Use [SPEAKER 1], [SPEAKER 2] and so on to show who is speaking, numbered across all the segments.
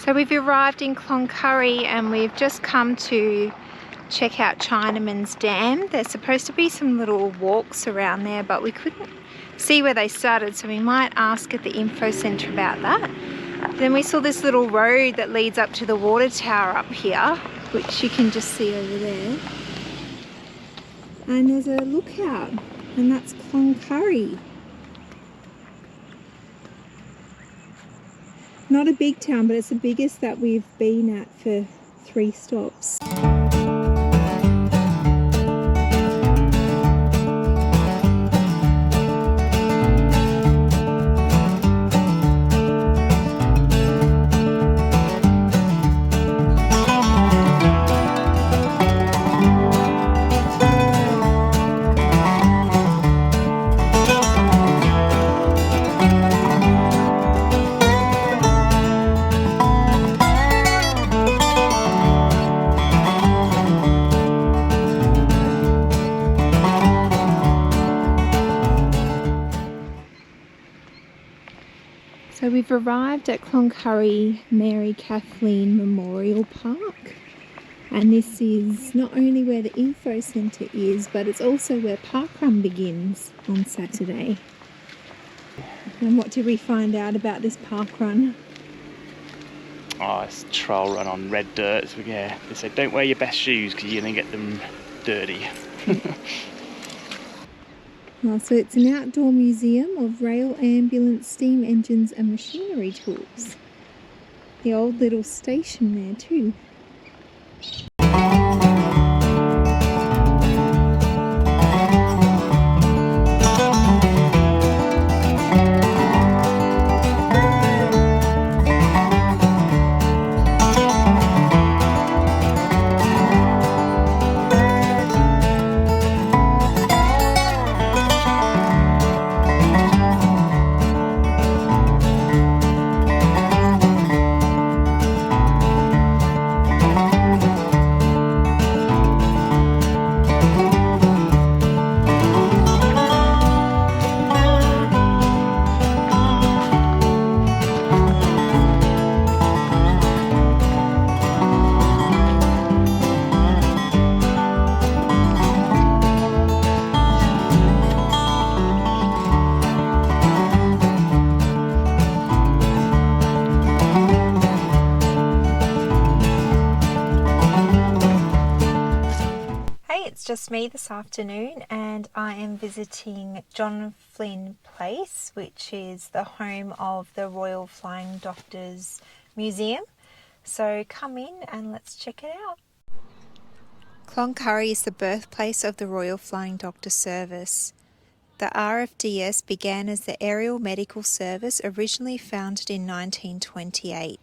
[SPEAKER 1] So we've arrived in Cloncurry and we've just come to check out Chinaman's Dam. There's supposed to be some little walks around there, but we couldn't see where they started, so we might ask at the info centre about that. Then we saw this little road that leads up to the water tower up here, which you can just see over there. And there's a lookout, and that's Cloncurry. Not a big town, but it's the biggest that we've been at for 3 stops. So we've arrived at Cloncurry Mary Kathleen Memorial Park, and this is not only where the info centre is, but it's also where Parkrun begins on Saturday. And what did we find out about this Parkrun?
[SPEAKER 2] Oh, it's a trail run on red dirt. So yeah, they said don't wear your best shoes because you're going to get them dirty.
[SPEAKER 1] So it's an outdoor museum of rail, ambulance, steam engines and machinery tools. The old little station there too. Just me this afternoon, and I am visiting John Flynn Place, which is the home of the Royal Flying Doctors Museum. So come in and let's check it out. Cloncurry is the birthplace of the Royal Flying Doctor Service. The RFDS began as the Aerial Medical Service, originally founded in 1928,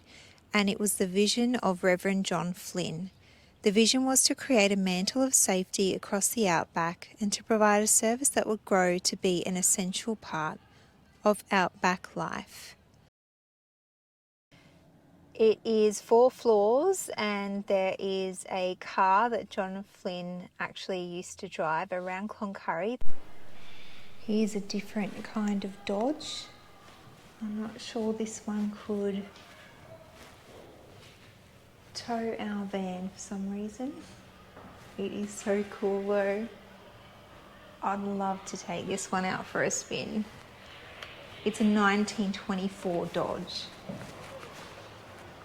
[SPEAKER 1] and it was the vision of Reverend John Flynn. The vision was to create a mantle of safety across the outback and to provide a service that would grow to be an essential part of outback life. It is 4 floors, and there is a car that John Flynn actually used to drive around Cloncurry. Here's a different kind of Dodge. I'm not sure this one could tow our van for some reason. It is so cool though. I'd love to take this one out for a spin. It's a 1924 Dodge.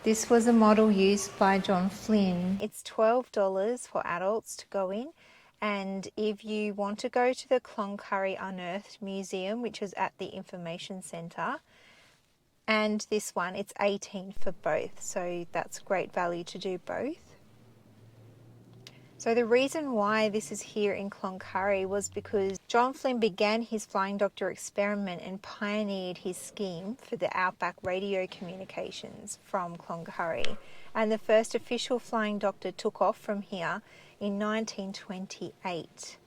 [SPEAKER 1] This was a model used by John Flynn. It's $12 for adults to go in, and if you want to go to the Cloncurry Unearthed Museum, which is at the Information Centre, and this one, it's $18 for both, so that's great value to do both. So the reason why this is here in Cloncurry was because John Flynn began his Flying Doctor experiment and pioneered his scheme for the outback radio communications from Cloncurry, and the first official Flying Doctor took off from here in 1928.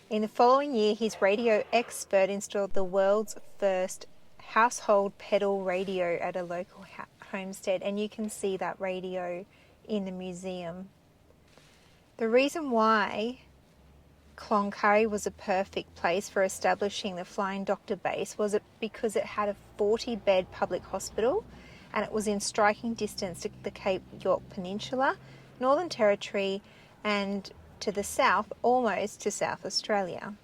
[SPEAKER 1] In the following year, his radio expert installed the world's first household pedal radio at a local homestead, and you can see that radio in the museum. The reason why Cloncurry was a perfect place for establishing the Flying Doctor base was because it had a 40-bed public hospital and it was in striking distance to the Cape York Peninsula, Northern Territory, and to the south, almost to South Australia.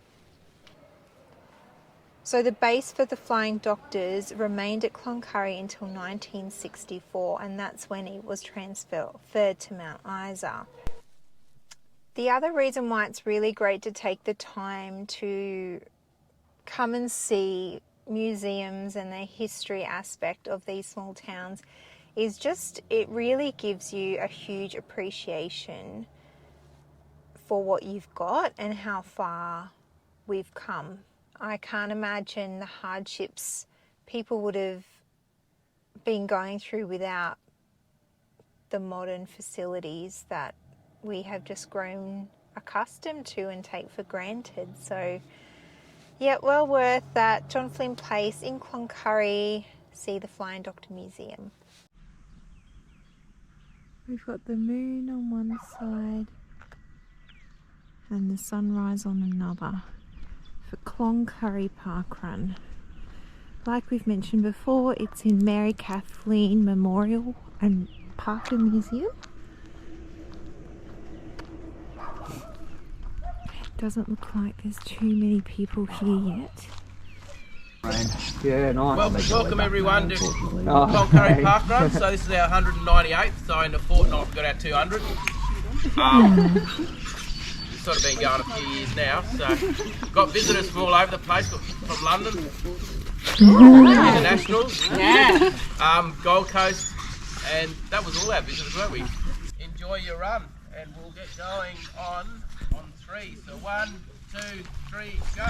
[SPEAKER 1] So the base for the Flying Doctors remained at Cloncurry until 1964, and that's when it was transferred to Mount Isa. The other reason why it's really great to take the time to come and see museums and the history aspect of these small towns is just, it really gives you a huge appreciation for what you've got and how far we've come. I can't imagine the hardships people would have been going through without the modern facilities that we have just grown accustomed to and take for granted. So yeah, well worth that. John Flynn Place in Cloncurry. See the Flying Doctor Museum. We've got the moon on one side and the sunrise on another for Cloncurry Parkrun. Like we've mentioned before, it's in Mary Kathleen Memorial and Park and Museum. Doesn't look like there's too many people here yet.
[SPEAKER 3] Yeah, nice.
[SPEAKER 4] Welcome everyone to Cloncurry Parkrun. So this is our 198th, so in a fortnight we've got our 200. It's sort of been going a few years now, so got visitors from all over the place, from London, internationals, Gold Coast, and that was all our visitors, weren't we? Enjoy your run, and we'll get going on 3. So 1, 2, 3, go.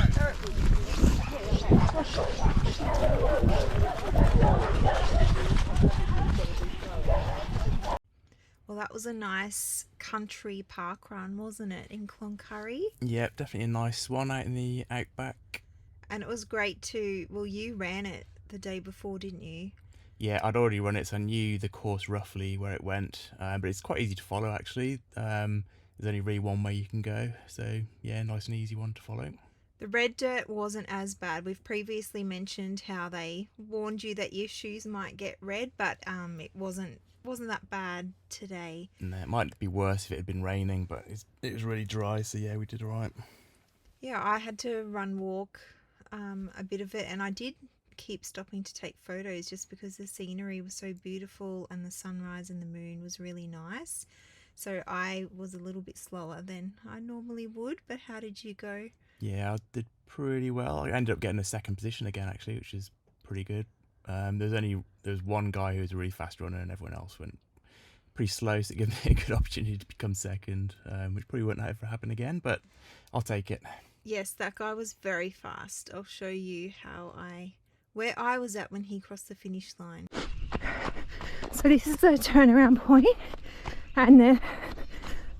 [SPEAKER 1] Well, that was a nice country park run, wasn't it, in Cloncurry?
[SPEAKER 2] Yep, definitely a nice one out in the outback.
[SPEAKER 1] And it was great too. Well, you ran it the day before, didn't you?
[SPEAKER 2] Yeah, I'd already run it, so I knew the course roughly where it went, but it's quite easy to follow actually. There's only really one way you can go, so yeah, nice and easy one to follow.
[SPEAKER 1] The red dirt wasn't as bad. We've previously mentioned how they warned you that your shoes might get red, but it wasn't that bad today.
[SPEAKER 2] No, it might be worse if it had been raining, but it was really dry, so yeah, we did all right.
[SPEAKER 1] Yeah, I had to walk a bit of it, and I did keep stopping to take photos just because the scenery was so beautiful and the sunrise and the moon was really nice. So I was a little bit slower than I normally would, but how did you go?
[SPEAKER 2] Yeah, I did pretty well. I ended up getting a second position again, actually, which is pretty good. There's one guy who was a really fast runner, and everyone else went pretty slow, so it gave me a good opportunity to become second, which probably wouldn't ever happen again, but I'll take it.
[SPEAKER 1] Yes, that guy was very fast. I'll show you where I was at when he crossed the finish line. So this is the turnaround point, and the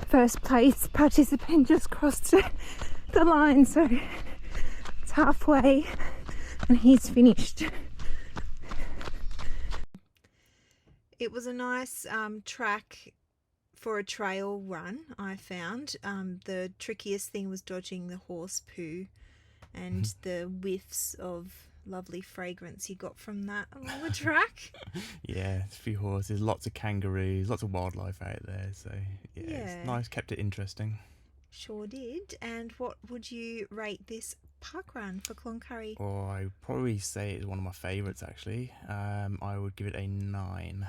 [SPEAKER 1] first place participant just crossed the line, so it's halfway and he's finished. It was a nice track for a trail run, I found. The trickiest thing was dodging the horse poo and the whiffs of lovely fragrance you got from that along the track.
[SPEAKER 2] Yeah, a few horses, lots of kangaroos, lots of wildlife out there, so yeah, it's nice, kept it interesting.
[SPEAKER 1] Sure did. And what would you rate this park run for Cloncurry?
[SPEAKER 2] Oh, I'd probably say it's one of my favourites actually. I would give it a 9.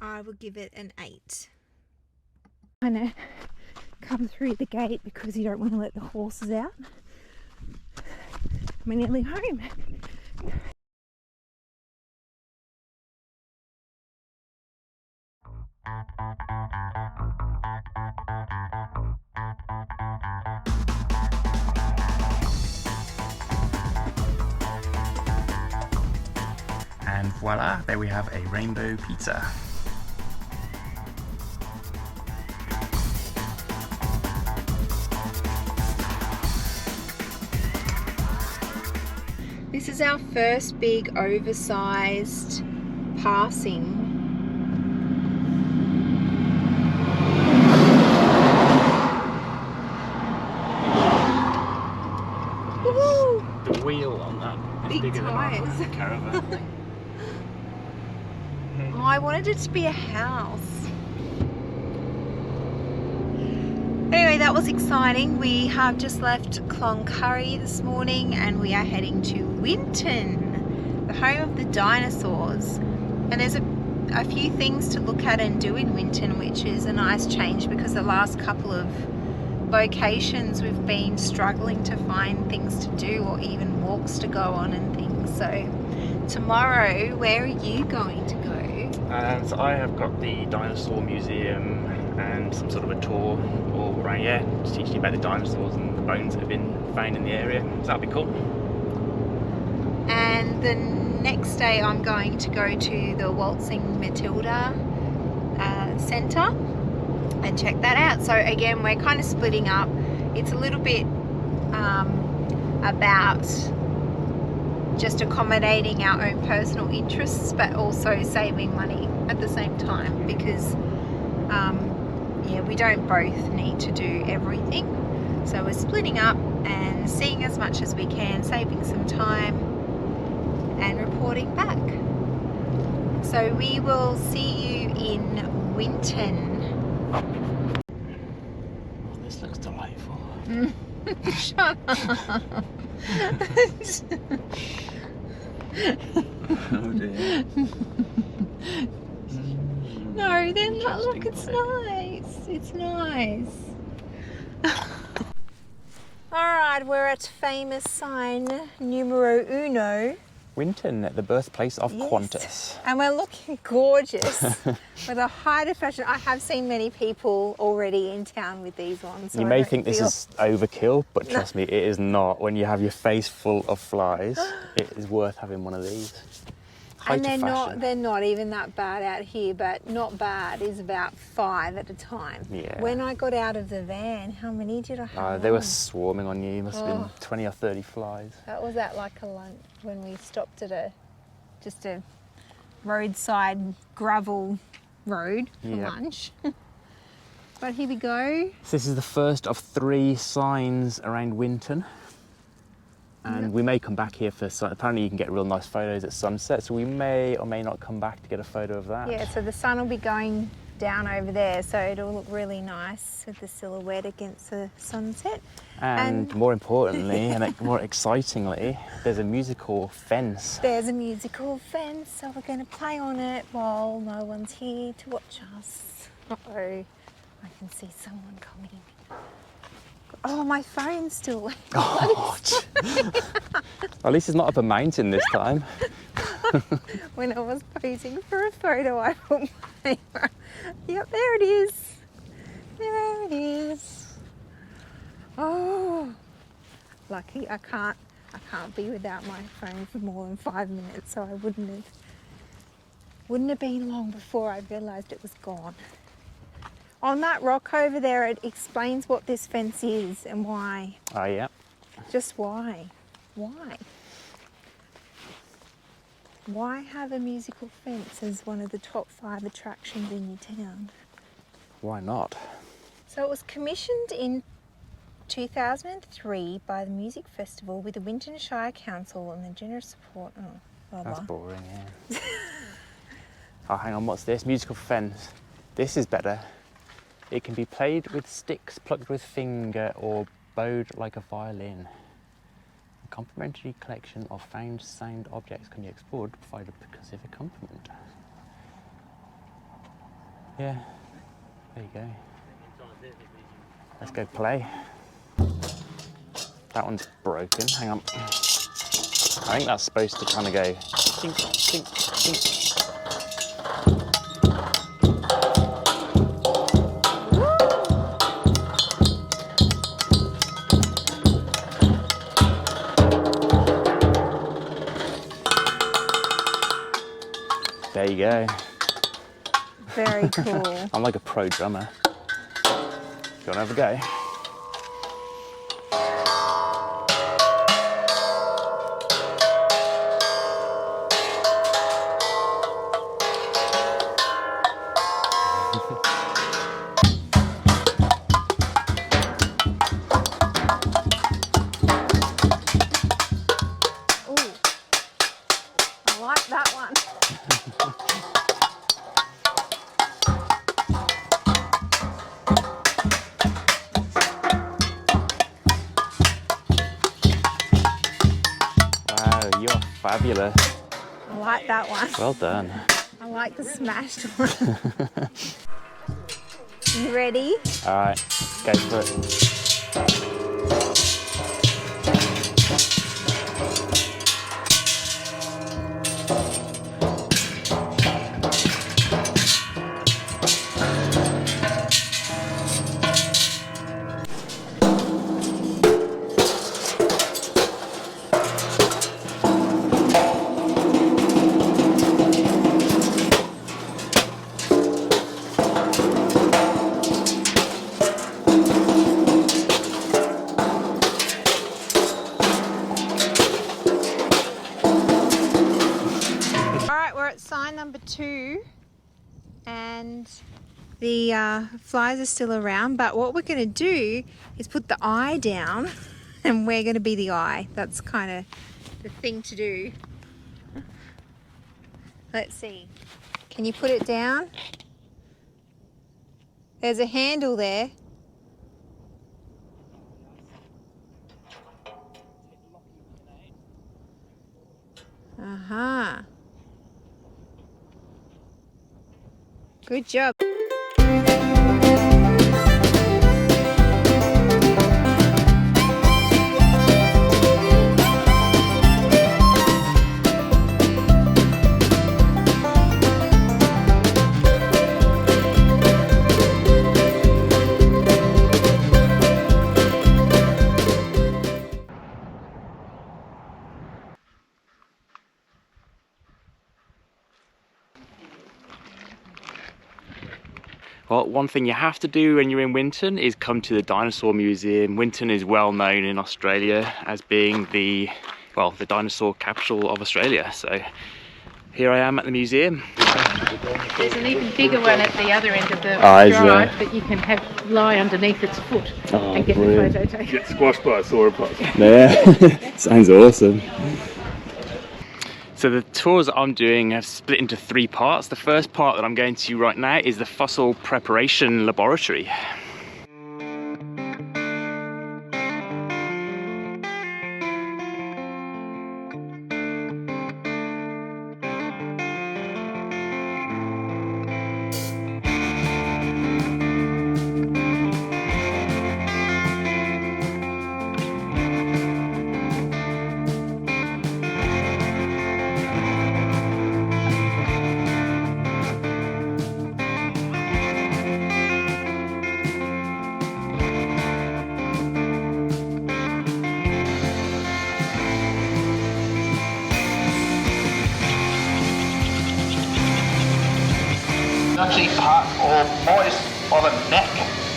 [SPEAKER 1] I would give it an 8. Kind of come through the gate because you don't want to let the horses out. We're nearly home.
[SPEAKER 2] And voila, there we have a rainbow pizza.
[SPEAKER 1] This is our first big oversized passing. Woo!
[SPEAKER 2] The wheel on that is
[SPEAKER 1] Big
[SPEAKER 2] bigger
[SPEAKER 1] tires.
[SPEAKER 2] than our caravan.
[SPEAKER 1] I wanted it to be a house. Anyway, that was exciting. We have just left Cloncurry this morning and we are heading to Winton, the home of the dinosaurs. And there's a few things to look at and do in Winton, which is a nice change because the last couple of locations we've been struggling to find things to do or even walks to go on and things. So tomorrow, where are you going to go?
[SPEAKER 2] So I have got the Dinosaur Museum and some sort of a tour all around, yeah, just teaching you about the dinosaurs and the bones that have been found in the area. So that'll be cool.
[SPEAKER 1] And the next day I'm going to go to the Waltzing Matilda Centre and check that out. So again, we're kind of splitting up. It's a little bit about just accommodating our own personal interests, but also saving money at the same time, because yeah, we don't both need to do everything. So we're splitting up and seeing as much as we can, saving some time and reporting back. So we will see you in Winton.
[SPEAKER 2] Oh, this looks delightful.
[SPEAKER 1] Shut up.
[SPEAKER 2] Oh dear.
[SPEAKER 1] No, then look, it's nice. It's nice. Alright, we're at famous sign numero uno.
[SPEAKER 2] Winton, the birthplace of
[SPEAKER 1] Yes.
[SPEAKER 2] Qantas.
[SPEAKER 1] And we're looking gorgeous with a height of fashion. I have seen many people already in town with these ones. So
[SPEAKER 2] You
[SPEAKER 1] I
[SPEAKER 2] may
[SPEAKER 1] don't
[SPEAKER 2] think this
[SPEAKER 1] feel-
[SPEAKER 2] is overkill, but trust me, it is not. When you have your face full of flies, it is worth having one of these. Height
[SPEAKER 1] And
[SPEAKER 2] of fashion.
[SPEAKER 1] they're not even that bad out here, but not bad is about 5 at a time.
[SPEAKER 2] Yeah.
[SPEAKER 1] When I got out of the van, how many did I have?
[SPEAKER 2] They were
[SPEAKER 1] on?
[SPEAKER 2] swarming on you. Must have been
[SPEAKER 1] Oh.
[SPEAKER 2] 20 or 30 flies.
[SPEAKER 1] That was at like a lunch when we stopped at just a roadside gravel road for
[SPEAKER 2] Yep.
[SPEAKER 1] lunch. But here we go.
[SPEAKER 2] So this is the first of 3 signs around Winton. And we may come back here for apparently you can get real nice photos at sunset, so we may or may not come back to get a photo of that.
[SPEAKER 1] Yeah, so the sun will be going down over there, so it'll look really nice with the silhouette against the sunset.
[SPEAKER 2] And more importantly, and more excitingly, there's a musical fence.
[SPEAKER 1] There's a musical fence, so we're going to play on it while no one's here to watch us. Uh-oh, I can see someone coming. Oh, my phone's still.
[SPEAKER 2] Oh, at least it's not up a mountain this time.
[SPEAKER 1] When I was posing for a photo, I put my. Yep, there it is. There it is. Oh, lucky I can't be without my phone for more than 5 minutes, so I wouldn't have been long before I realised it was gone. On that rock over there, it explains what this fence is and why.
[SPEAKER 2] Oh, yeah.
[SPEAKER 1] Just why? Why? Why have a musical fence as one of the top 5 attractions in your town?
[SPEAKER 2] Why not?
[SPEAKER 1] So it was commissioned in 2003 by the Music Festival with the Winton Shire Council and the generous support. Oh, blah,
[SPEAKER 2] That's
[SPEAKER 1] blah.
[SPEAKER 2] boring, yeah. Oh, hang on, what's this? Musical fence. This is better. It can be played with sticks, plucked with finger, or bowed like a violin. A complimentary collection of found sound objects can be explored to provide a percussive accompaniment. Yeah, there you go. Let's go play. That one's broken, hang on. I think that's supposed to kind of go tink, tink, tink. There you go.
[SPEAKER 1] Very cool.
[SPEAKER 2] I'm like a pro drummer. Go and have a go.
[SPEAKER 1] Ooh, I like that one.
[SPEAKER 2] Fabulous.
[SPEAKER 1] I like that one.
[SPEAKER 2] Well done.
[SPEAKER 1] I like the smashed one. You ready?
[SPEAKER 2] All right, go for it.
[SPEAKER 1] Sign number 2, and the flies are still around, but what we're going to do is put the eye down, and we're going to be the eye. That's kind of the thing to do. Let's see. Can you put it down? There's a handle there. Uh-huh. Good job.
[SPEAKER 2] Well, one thing you have to do when you're in Winton is come to the Dinosaur Museum. Winton is well known in Australia as being the dinosaur capital of Australia. So here I am at the museum.
[SPEAKER 3] There's an even bigger one at the other end of the drive that you can lie underneath its foot and get the photo taken.
[SPEAKER 5] Get squashed by a sauropod.
[SPEAKER 2] Yeah, sounds awesome. So the tours that I'm doing have split into 3 parts. The first part that I'm going to right now is the fossil preparation laboratory.
[SPEAKER 6] Actually part or most of a neck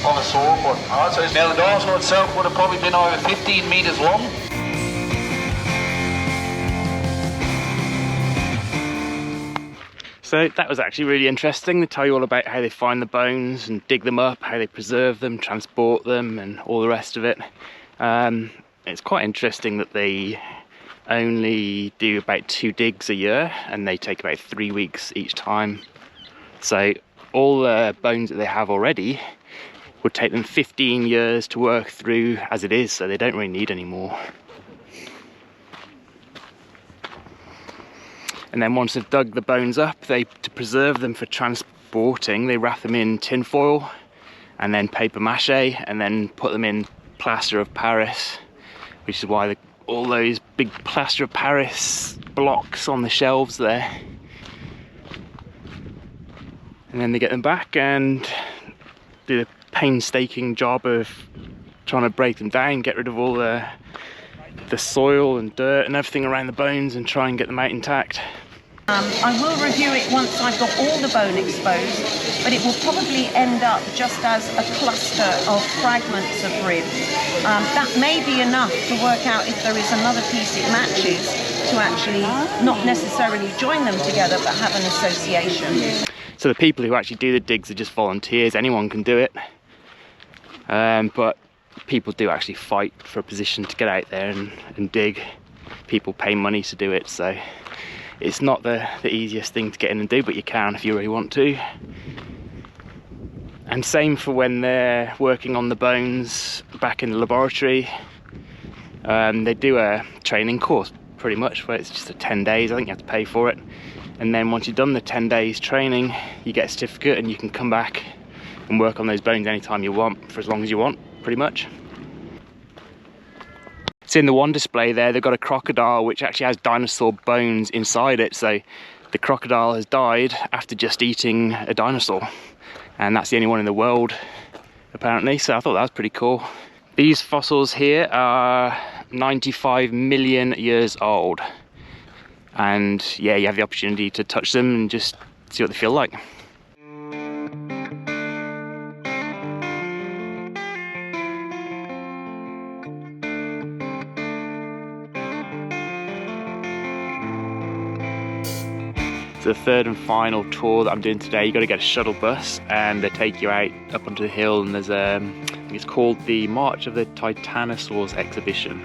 [SPEAKER 6] of a sauropod. Alright, so now the dinosaur itself would have probably been over 15 metres long.
[SPEAKER 2] So that was actually really interesting. They tell you all about how they find the bones and dig them up, how they preserve them, transport them and all the rest of it. It's quite interesting that they only do about 2 digs a year and they take about 3 weeks each time. So all the bones that they have already would take them 15 years to work through as it is, so they don't really need any more. And then once they've dug the bones up, to preserve them for transporting, they wrap them in tin foil and then paper mache and then put them in plaster of Paris, which is why all those big plaster of Paris blocks on the shelves there. And then they get them back and do the painstaking job of trying to break them down, get rid of all the soil and dirt and everything around the bones and try and get them out intact.
[SPEAKER 3] I will review it once I've got all the bone exposed, but it will probably end up just as a cluster of fragments of rib. That may be enough to work out if there is another piece it matches to actually not necessarily join them together but have an association.
[SPEAKER 2] So the people who actually do the digs are just volunteers, anyone can do it. But people do actually fight for a position to get out there and dig. People pay money to do it, so it's not the easiest thing to get in and do, but you can if you really want to. And same for when they're working on the bones back in the laboratory. They do a training course pretty much, where it's just a 10 days. I think you have to pay for it. And then once you've done the 10 days training, you get a certificate and you can come back and work on those bones anytime you want, for as long as you want, pretty much. So in the one display there, they've got a crocodile which actually has dinosaur bones inside it. So the crocodile has died after just eating a dinosaur. And that's the only one in the world, apparently. So I thought that was pretty cool. These fossils here are 95 million years old. And yeah, you have the opportunity to touch them and just see what they feel like. So the third and final tour that I'm doing today, you got to get a shuttle bus and they take you out up onto the hill, and there's it's called the March of the Titanosaurs exhibition.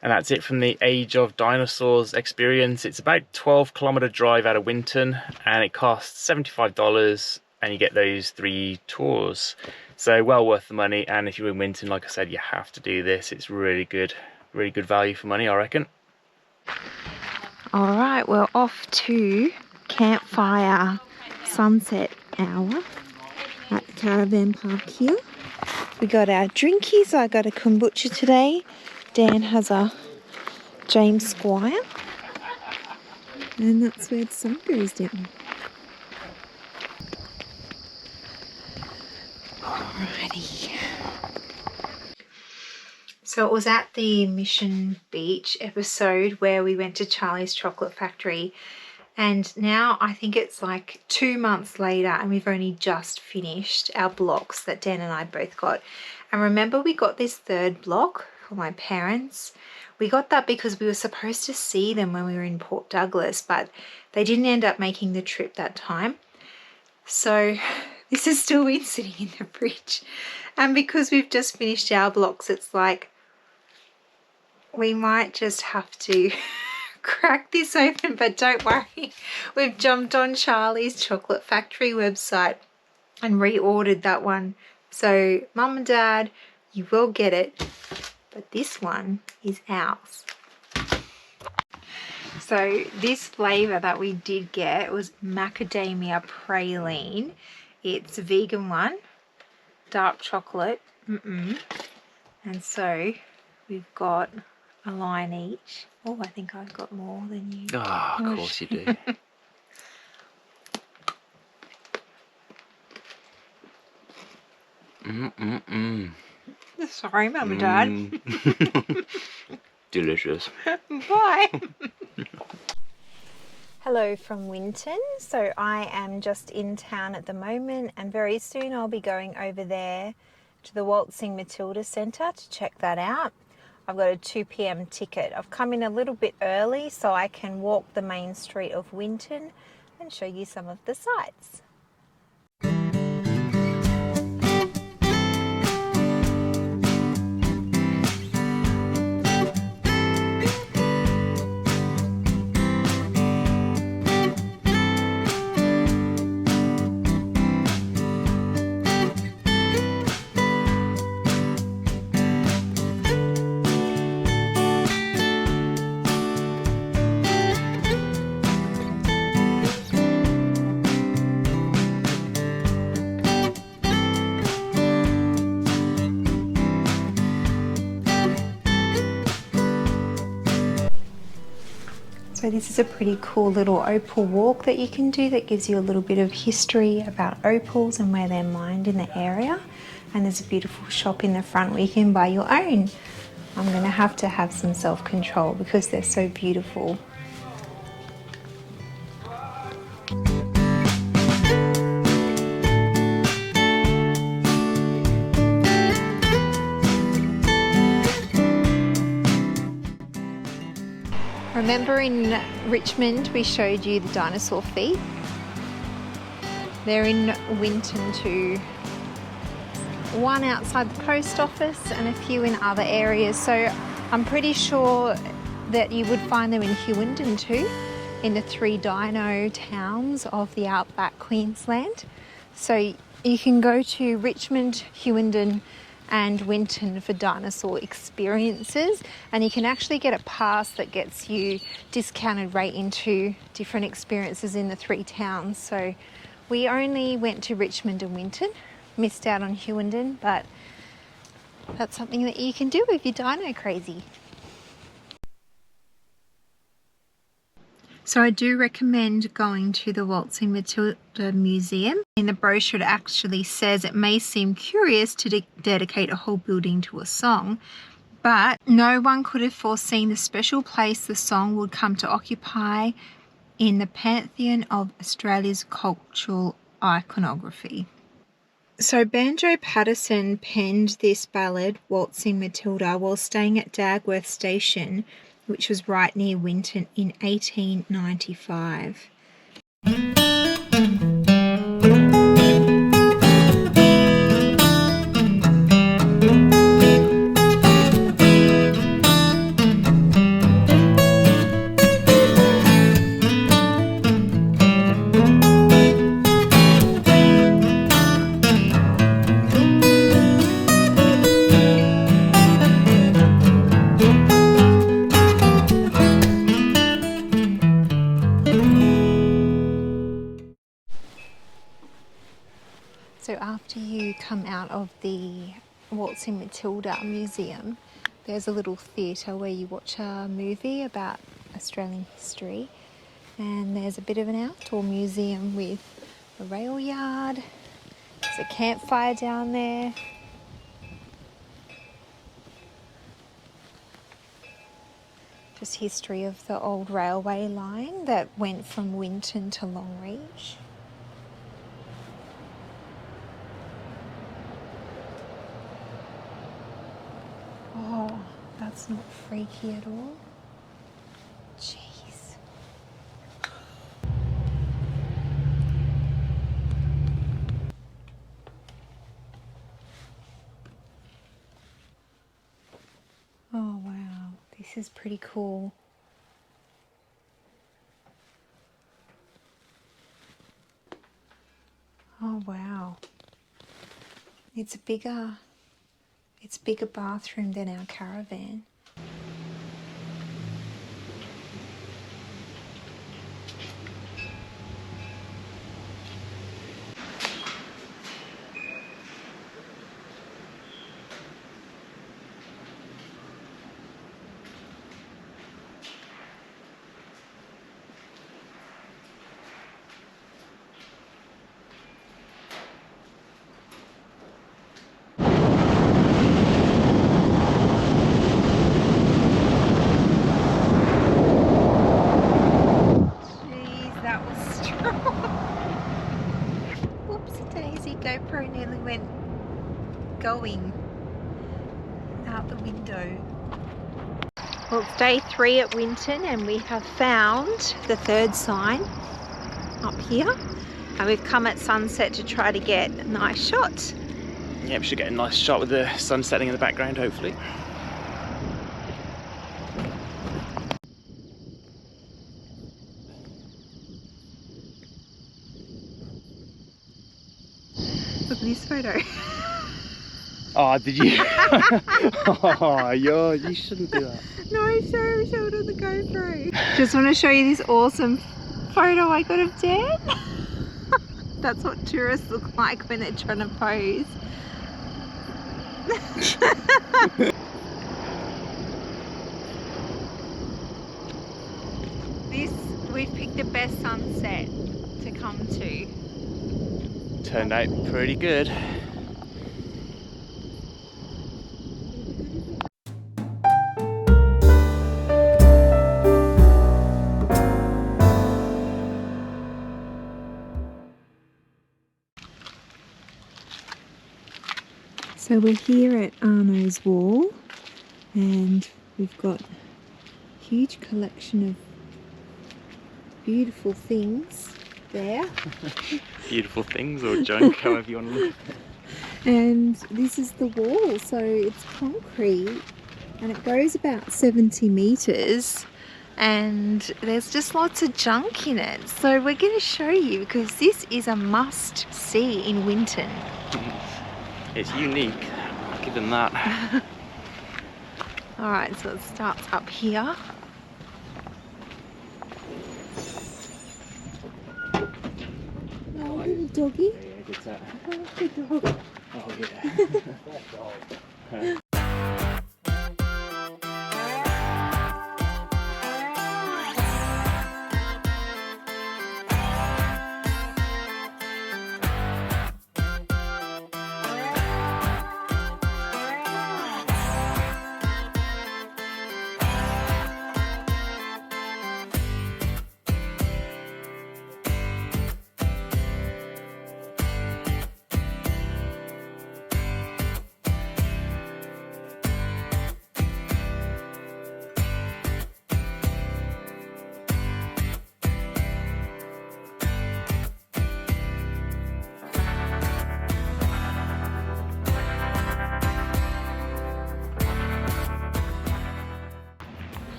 [SPEAKER 2] And that's it from the Age of Dinosaurs experience. It's about a 12-kilometer drive out of Winton, and it costs $75, and you get those 3 tours. So well worth the money, and if you're in Winton, like I said, you have to do this. It's really good value for money, I reckon.
[SPEAKER 1] All right, we're off to campfire sunset hour at the caravan park here. We got our drinkies. I got a kombucha today. Dan has a James Squire. And that's where the sun goes down. Alrighty. So it was at the Mission Beach episode where we went to Charlie's Chocolate Factory, and now I think it's like 2 months later and we've only just finished our blocks that Dan and I both got. And remember, we got this 3rd block for my parents. We got that because we were supposed to see them when we were in Port Douglas, but they didn't end up making the trip that time. So this has still been sitting in the fridge. And because we've just finished our blocks, it's like we might just have to crack this open, but don't worry. We've jumped on Charlie's Chocolate Factory website and reordered that one. So Mum and Dad, you will get it, but this one is ours. So this flavour that we did get was macadamia praline. It's a vegan one, dark chocolate. And so we've got a line each. Oh, I think I've got more than you.
[SPEAKER 2] Ah, of course you do.
[SPEAKER 1] Sorry, Mum and Dad.
[SPEAKER 2] Delicious.
[SPEAKER 1] Bye. Hello from Winton. So I am just in town at the moment, and very soon I'll be going over there to the Waltzing Matilda Centre to check that out. I've got a 2 p.m. ticket. I've come in a little bit early so I can walk the main street of Winton and show you some of the sights. So this is a pretty cool little opal walk that you can do that gives you a little bit of history about opals and where they're mined in the area. And there's a beautiful shop in the front where you can buy your own. I'm going to have some self-control because they're so beautiful. Remember in Richmond we showed you the dinosaur feet? They're in Winton too. One outside the post office and a few in other areas. So I'm pretty sure that you would find them in Hewenden too, in the 3 dino towns of the outback Queensland. So you can go to Richmond, Hewenden and Winton for dinosaur experiences, and you can actually get a pass that gets you discounted rate into different experiences in the 3 towns. So we only went to Richmond and Winton, missed out on Hewenden, but that's something that you can do if you're dino crazy. So I do recommend going to the Waltzing Matilda Museum. In the brochure it actually says it may seem curious to dedicate a whole building to a song, but no one could have foreseen the special place the song would come to occupy in the pantheon of Australia's cultural iconography. So Banjo Patterson penned this ballad, Waltzing Matilda, while staying at Dagworth Station, which was right near Winton, in 1895. So after you come out of the Waltzing Matilda Museum, there's a little theatre where you watch a movie about Australian history, and there's a bit of an outdoor museum with a rail yard. There's a campfire down there. Just history of the old railway line that went from Winton to Longreach. Oh, that's not freaky at all. Jeez. Oh wow, this is pretty cool. Oh wow. It's a bigger bathroom than our caravan. GoPro nearly went going out the window. Well, it's day 3 at Winton and we have found the 3rd sign up here, and we've come at sunset to try to get a nice shot.
[SPEAKER 2] Yeah, we should get a nice shot with the sun setting in the background, hopefully.
[SPEAKER 1] Look at this photo.
[SPEAKER 2] Oh, did you? Oh, you shouldn't do that.
[SPEAKER 1] No, show it on the GoPro. Just want to show you this awesome photo I got of Dan. That's what tourists look like when they're trying to pose. This the best sunset to come to?
[SPEAKER 2] Turned out pretty good.
[SPEAKER 1] So we're here at Arnos Wall and we've got a huge collection of beautiful things there.
[SPEAKER 2] Beautiful things or junk, however you want to look.
[SPEAKER 1] And this is the wall, so it's concrete and it goes about 70 metres and there's just lots of junk in it. So we're going to show you because this is a must see in Winton.
[SPEAKER 2] It's unique, I'll give them that.
[SPEAKER 1] Alright, so it starts up here. Oh, little doggy.
[SPEAKER 2] Yeah, good set.
[SPEAKER 1] Oh, good dog.
[SPEAKER 2] Oh yeah.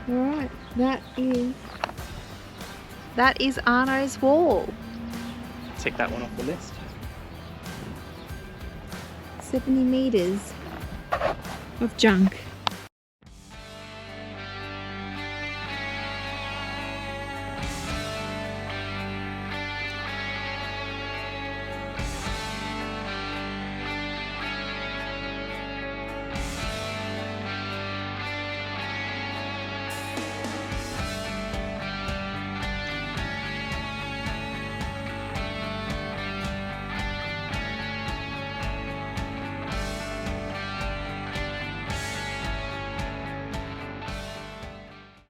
[SPEAKER 1] Alright, that is Arnos Wall.
[SPEAKER 2] Take that one off the list.
[SPEAKER 1] 70 metres of junk.